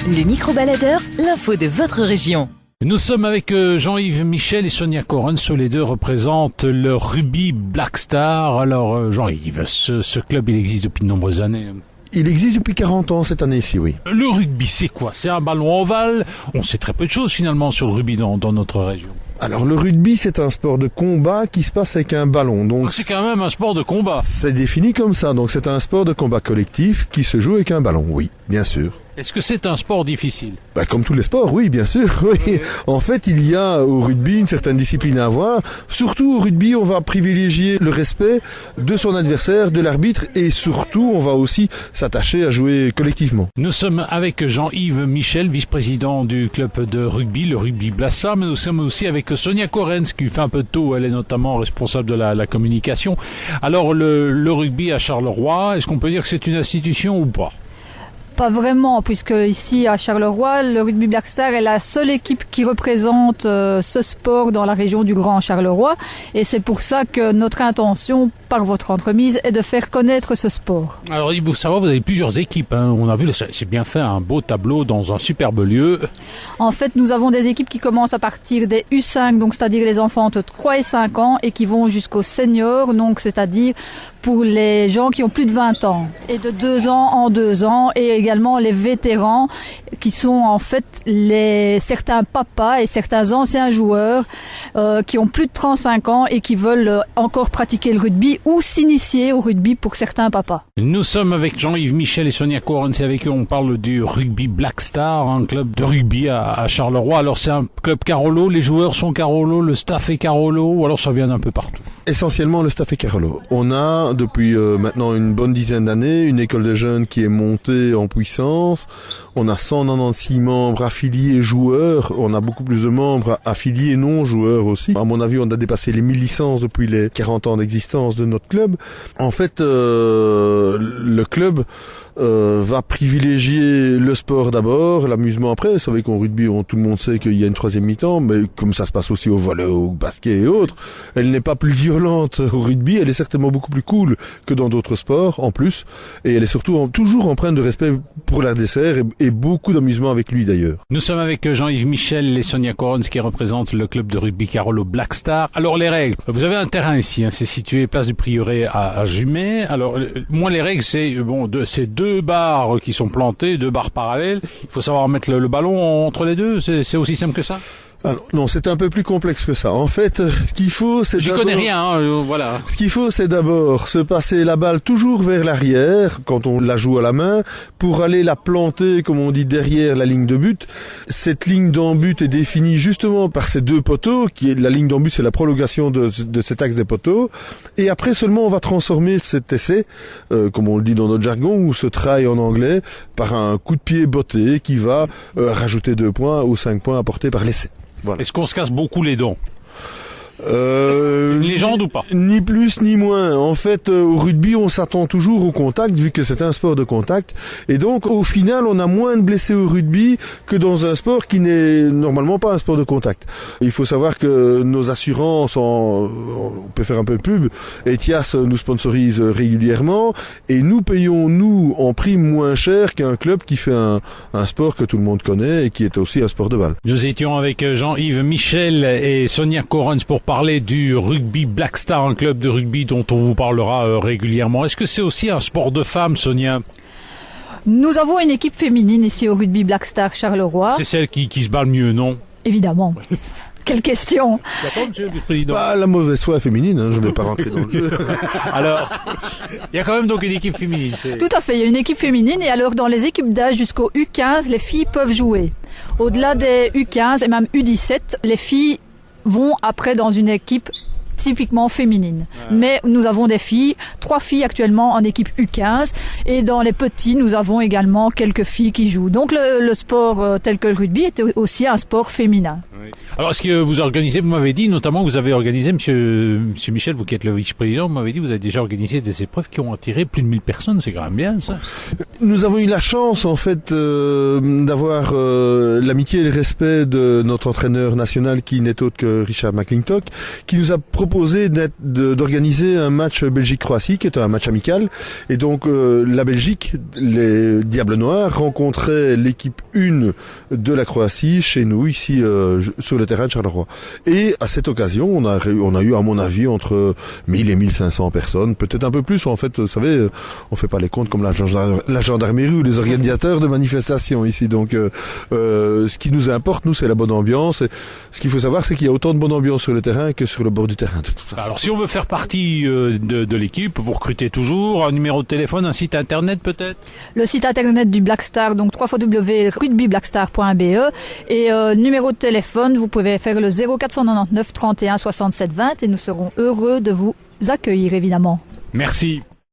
Le micro-baladeur, l'info de votre région. Nous sommes avec Jean-Yves Michel et Sonia Correns. Les deux représentent le Rugby Black Star. Alors Jean-Yves, ce club il existe depuis de nombreuses années. Il existe depuis 40 ans cette année-ci, oui. Le rugby, c'est quoi? C'est un ballon ovale. On sait très peu de choses finalement sur le rugby dans notre région. Alors le rugby, c'est un sport de combat qui se passe avec un ballon. Donc c'est quand même un sport de combat. C'est défini comme ça. Donc c'est un sport de combat collectif qui se joue avec un ballon, oui, bien sûr. Est-ce que c'est un sport difficile? Comme tous les sports, oui, bien sûr. Oui. En fait, il y a au rugby une certaine discipline à avoir. Surtout au rugby, on va privilégier le respect de son adversaire, de l'arbitre, et surtout, on va aussi s'attacher à jouer collectivement. Nous sommes avec Jean-Yves Michel, vice-président du club de rugby, le Rugby Black Star, mais nous sommes aussi avec Sonia Correns, qui fait un peu de tout. Elle est notamment responsable de la communication. Alors, le rugby à Charleroi, est-ce qu'on peut dire que c'est une institution ou pas? Pas vraiment, puisque ici à Charleroi, le Rugby Black Star est la seule équipe qui représente ce sport dans la région du Grand Charleroi, et c'est pour ça que notre intention, par votre entremise, est de faire connaître ce sport. Alors il faut savoir, vous avez plusieurs équipes, hein. On a vu, c'est bien fait, un beau tableau dans un superbe lieu. En fait, nous avons des équipes qui commencent à partir des U5, donc c'est-à-dire les enfants entre 3 et 5 ans, et qui vont jusqu'aux seniors, donc c'est-à-dire pour les gens qui ont plus de 20 ans, et de 2 ans en 2 ans, et également les vétérans, qui sont en fait certains papas et certains anciens joueurs qui ont plus de 35 ans et qui veulent encore pratiquer le rugby ou s'initier au rugby pour certains papas. Nous sommes avec Jean-Yves Michel et Sonia Correns, et avec eux on parle du Rugby Black Star, un club de rugby à Charleroi. Alors c'est un club Carolo, les joueurs sont Carolo, le staff est Carolo, ou alors ça vient d'un peu partout? Essentiellement le staff est Carolo. On a depuis maintenant une bonne dizaine d'années une école de jeunes qui est montée en puissance. On a 196 membres affiliés joueurs, on a beaucoup plus de membres affiliés non joueurs aussi. À mon avis, on a dépassé les 1000 licences depuis les 40 ans d'existence de notre club. En fait, le club va privilégier le sport d'abord, l'amusement après. Vous savez qu'en rugby, tout le monde sait qu'il y a une troisième mi-temps, mais comme ça se passe aussi au volley, au basket et autres, elle n'est pas plus violente au rugby, elle est certainement beaucoup plus cool que dans d'autres sports en plus, et elle est surtout toujours empreinte de respect pour l'adversaire et beaucoup d'amusement avec lui d'ailleurs. Nous sommes avec Jean-Yves Michel et Sonia Correns qui représentent le club de rugby Carolo Black Star. Alors les règles, vous avez un terrain ici, hein, c'est situé place du Prieuré à Jumet. Alors moi les règles c'est c'est 2 barres qui sont plantées, 2 barres parallèles. Il faut savoir mettre le ballon entre les deux, c'est aussi simple que ça? Alors, non, c'est un peu plus complexe que ça. En fait, ce qu'il faut, c'est J'y connais rien, hein, voilà. Ce qu'il faut, c'est d'abord se passer la balle toujours vers l'arrière, quand on la joue à la main, pour aller la planter, comme on dit, derrière la ligne de but. Cette ligne d'en but est définie justement par ces 2 poteaux, la ligne d'en but, c'est la prolongation de cet axe des poteaux. Et après seulement, on va transformer cet essai, comme on le dit dans notre jargon, ou ce try en anglais, par un coup de pied botté qui va rajouter 2 points aux 5 points apportés par l'essai. Voilà. Est-ce qu'on se casse beaucoup les dents? Une légende ou pas? Ni plus ni moins. En fait, au rugby, on s'attend toujours au contact, vu que c'est un sport de contact. Et donc, au final, on a moins de blessés au rugby que dans un sport qui n'est normalement pas un sport de contact. Il faut savoir que nos assurances, on peut faire un peu de pub, Etias nous sponsorise régulièrement, et nous payons, nous, en prime moins cher qu'un club qui fait un sport que tout le monde connaît et qui est aussi un sport de balle. Nous étions avec Jean-Yves Michel et Sonia Correns pour parler du Rugby Black Star, un club de rugby dont on vous parlera régulièrement. Est-ce que c'est aussi un sport de femmes, Sonia? Nous avons une équipe féminine ici au Rugby Black Star Charleroi. C'est celle qui se bat le mieux, non? Évidemment. Quelle question? D'accord, monsieur le vice-président? La mauvaise foi féminine, hein, je ne vais pas rentrer dans le jeu. Alors, il y a quand même donc une équipe féminine. Tout à fait, il y a une équipe féminine, et alors dans les équipes d'âge jusqu'au U15, les filles peuvent jouer. Au-delà des U15 et même U17, les filles vont après dans une équipe typiquement féminine. Mais nous avons des filles, 3 filles actuellement en équipe U15, et dans les petits, nous avons également quelques filles qui jouent. Donc le sport tel que le rugby est aussi un sport féminin. Oui. Alors, est-ce que vous organisez, vous m'avez dit, notamment, vous avez organisé, monsieur Michel, vous qui êtes le vice-président, vous m'avez dit, vous avez déjà organisé des épreuves qui ont attiré plus de 1000 personnes, c'est quand même bien, ça. Nous avons eu la chance, en fait, d'avoir l'amitié et le respect de notre entraîneur national, qui n'est autre que Richard McClintock, qui nous a proposé d'organiser un match Belgique-Croatie, qui est un match amical. Et donc, la Belgique, les Diables Noirs, rencontraient l'équipe 1 de la Croatie, chez nous, ici, sur le terrain de Charleroi. Et à cette occasion, on a eu, à mon avis, entre 1000 et 1500 personnes, peut-être un peu plus. En fait, vous savez, on fait pas les comptes comme la gendarmerie ou les organisateurs de manifestations ici. Donc, ce qui nous importe, nous, c'est la bonne ambiance. Et ce qu'il faut savoir, c'est qu'il y a autant de bonne ambiance sur le terrain que sur le bord du terrain. De toute façon. Alors, si on veut faire partie de l'équipe, vous recrutez toujours un numéro de téléphone, un site internet peut-être? Le site internet du Black Star, donc www.rugbyblackstar.be, et numéro de téléphone, vous pouvez faire le 0499 31 67 20 et nous serons heureux de vous accueillir évidemment. Merci.